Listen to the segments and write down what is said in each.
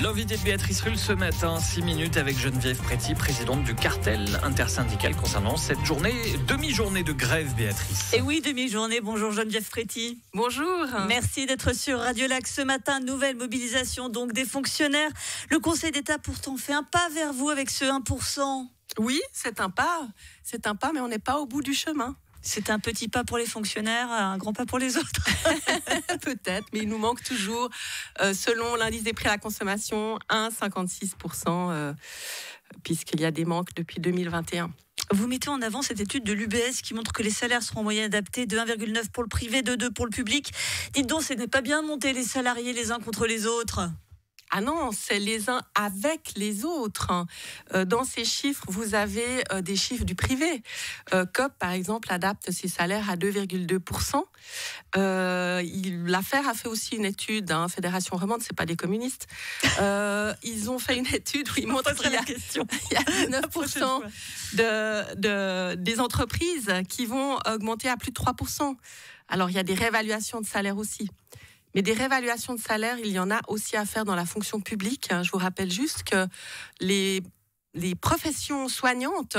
L'invité de Béatrice Rulle ce matin, 6 minutes avec Geneviève Préti, présidente du cartel intersyndical concernant cette journée, demi-journée de grève, Béatrice. Et oui, demi-journée. Bonjour Geneviève Préti. Bonjour. Merci d'être sur Radio Lac ce matin. Nouvelle mobilisation donc des fonctionnaires. Le Conseil d'État pourtant fait un pas vers vous avec ce 1%. Oui, c'est un pas, mais on n'est pas au bout du chemin. C'est un petit pas pour les fonctionnaires, un grand pas pour les autres. Peut-être, mais il nous manque toujours, selon l'indice des prix à la consommation, 1,56%, puisqu'il y a des manques depuis 2021. Vous mettez en avant cette étude de l'UBS qui montre que les salaires seront en moyenne adaptés de 1,9 pour le privé, de 2 pour le public. Dites donc, ce n'est pas bien de monter les salariés les uns contre les autres. Ah non, c'est les uns avec les autres. Dans ces chiffres, vous avez des chiffres du privé. COP, par exemple, adapte ses salaires à 2,2%. L'affaire a fait aussi une étude, Fédération Romande, c'est pas des communistes. Ils ont fait une étude où ils montrent qu'il y a 9% des entreprises qui vont augmenter à plus de 3%. Alors, il y a des réévaluations de salaire aussi. Mais des réévaluations de salaire, il y en a aussi à faire dans la fonction publique. Je vous rappelle juste que les professions soignantes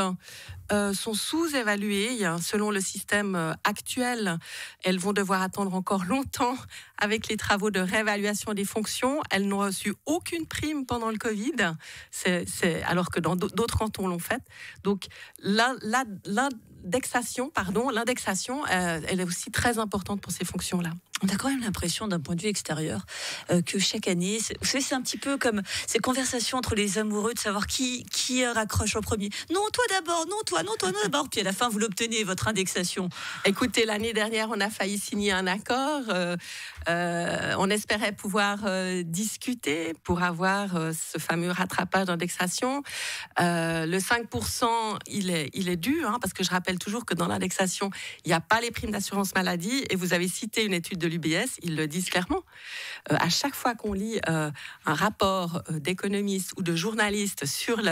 sont sous-évaluées. Selon le système actuel, elles vont devoir attendre encore longtemps avec les travaux de réévaluation des fonctions. Elles n'ont reçu aucune prime pendant le Covid, alors que dans d'autres cantons l'ont fait. Donc l'indexation, elle est aussi très importante pour ces fonctions-là. On a quand même l'impression, d'un point de vue extérieur, que chaque année, vous savez, c'est un petit peu comme ces conversations entre les amoureux de savoir qui raccroche en premier. Non, toi d'abord, non, toi d'abord. Puis à la fin, vous l'obtenez, votre indexation. Écoutez, l'année dernière, on a failli signer un accord. On espérait pouvoir discuter pour avoir ce fameux rattrapage d'indexation. Le 5%, il est dû, parce que je rappelle toujours que dans l'indexation, il n'y a pas les primes d'assurance maladie. Et vous avez cité une étude de l'UBS, ils le disent clairement. À chaque fois qu'on lit un rapport d'économistes ou de journalistes sur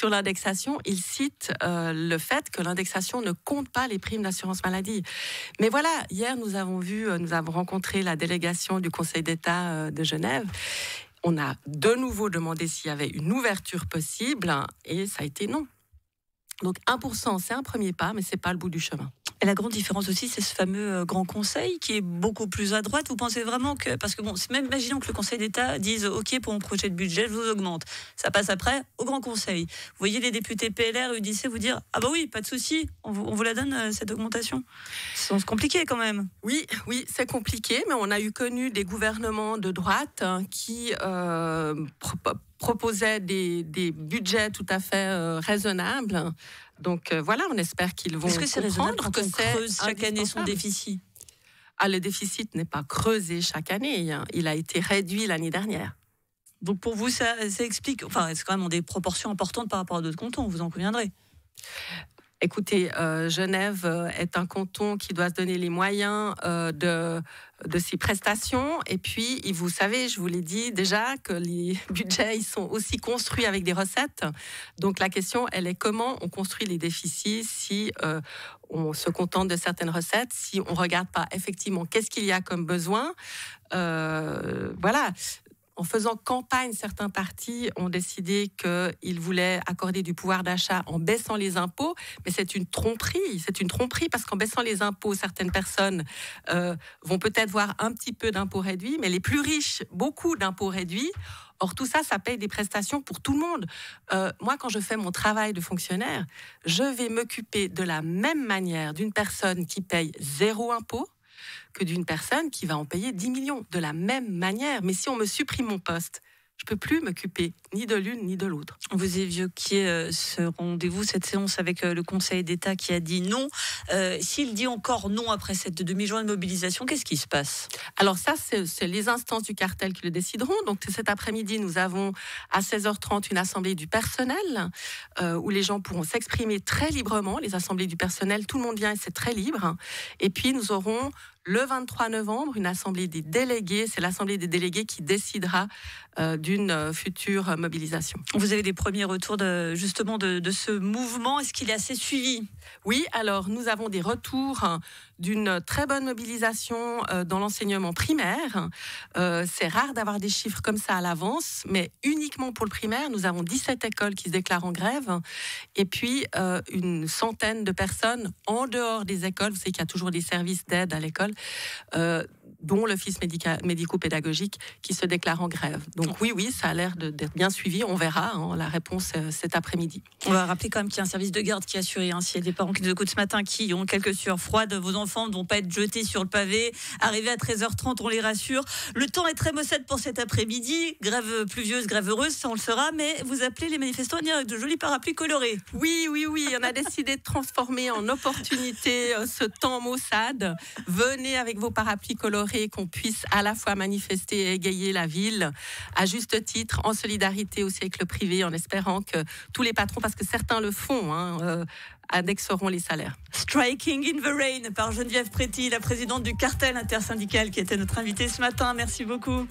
l'indexation, ils citent le fait que l'indexation ne compte pas les primes d'assurance maladie. Mais voilà, hier, nous avons rencontré la délégation du Conseil d'État de Genève. On a de nouveau demandé s'il y avait une ouverture possible et ça a été non. Donc 1%, c'est un premier pas, mais c'est pas le bout du chemin. Et la grande différence aussi, c'est ce fameux Grand Conseil qui est beaucoup plus à droite. Vous pensez vraiment que... Parce que même imaginons que le Conseil d'État dise « Ok, pour mon projet de budget, je vous augmente ». Ça passe après au Grand Conseil. Vous voyez les députés PLR, UDC vous dire « Ah bah oui, pas de souci, on vous la donne, cette augmentation ». C'est compliqué quand même. Oui, c'est compliqué, mais on a connu des gouvernements de droite qui proposaient des budgets tout à fait raisonnables. Donc voilà, on espère qu'ils vont comprendre. Est-ce que c'est raisonnable quand on creuse chaque année son déficit ? Le déficit n'est pas creusé chaque année. Il a été réduit l'année dernière. Donc pour vous, ça explique... Enfin, c'est quand même des proportions importantes par rapport à d'autres cantons, vous en conviendrez. Écoutez, Genève est un canton qui doit se donner les moyens de ses prestations. Et puis, vous savez, je vous l'ai dit déjà, que les budgets ils sont aussi construits avec des recettes. Donc la question, elle est comment on construit les déficits si on se contente de certaines recettes, si on ne regarde pas effectivement qu'est-ce qu'il y a comme besoin. Voilà. En faisant campagne, certains partis ont décidé qu'ils voulaient accorder du pouvoir d'achat en baissant les impôts, mais c'est une tromperie. C'est une tromperie parce qu'en baissant les impôts, certaines personnes vont peut-être voir un petit peu d'impôts réduits, mais les plus riches, beaucoup d'impôts réduits. Or, tout ça, ça paye des prestations pour tout le monde. Moi, quand je fais mon travail de fonctionnaire, je vais m'occuper de la même manière d'une personne qui paye 0 impôt que d'une personne qui va en payer 10 millions, de la même manière. Mais si on me supprime mon poste, je ne peux plus m'occuper ni de l'une ni de l'autre. Vous évoquiez ce rendez-vous, cette séance avec le Conseil d'État qui a dit non. S'il dit encore non après cette demi-journée de mobilisation, qu'est-ce qui se passe ? Alors ça, c'est les instances du cartel qui le décideront. Donc cet après-midi, nous avons à 16h30 une assemblée du personnel où les gens pourront s'exprimer très librement. Les assemblées du personnel, tout le monde vient et c'est très libre. Et puis nous aurons le 23 novembre une assemblée des délégués. C'est l'assemblée des délégués qui décidera d'une future mobilisation. Vous avez des premiers retours de ce mouvement. Est-ce qu'il est assez suivi ? Oui, alors nous avons des retours d'une très bonne mobilisation dans l'enseignement primaire. C'est rare d'avoir des chiffres comme ça à l'avance, mais uniquement pour le primaire, nous avons 17 écoles qui se déclarent en grève et puis une centaine de personnes en dehors des écoles. Vous savez qu'il y a toujours des services d'aide à l'école, dont l'office médico-pédagogique qui se déclare en grève. Donc oui, ça a l'air d'être bien suivi. On verra la réponse cet après-midi. On va rappeler quand même qu'il y a un service de garde qui assure, s'il y a des parents qui nous écoutent ce matin, qui ont quelques sueurs froides, vos enfants ne vont pas être jetés sur le pavé. Arrivés à 13h30, on les rassure. Le temps est très maussade pour cet après-midi. Grève pluvieuse, grève heureuse, ça on le saura, mais vous appelez les manifestants à venir avec de jolis parapluies colorés. Oui. On a décidé de transformer en opportunité ce temps maussade. Venez avec vos parapluies colorés, qu'on puisse à la fois manifester et égayer la ville à juste titre, en solidarité aussi avec le privé, en espérant que tous les patrons, parce que certains le font, indexeront les salaires. Striking in the Rain par Geneviève Préti, la présidente du cartel intersyndical qui était notre invitée ce matin. Merci beaucoup.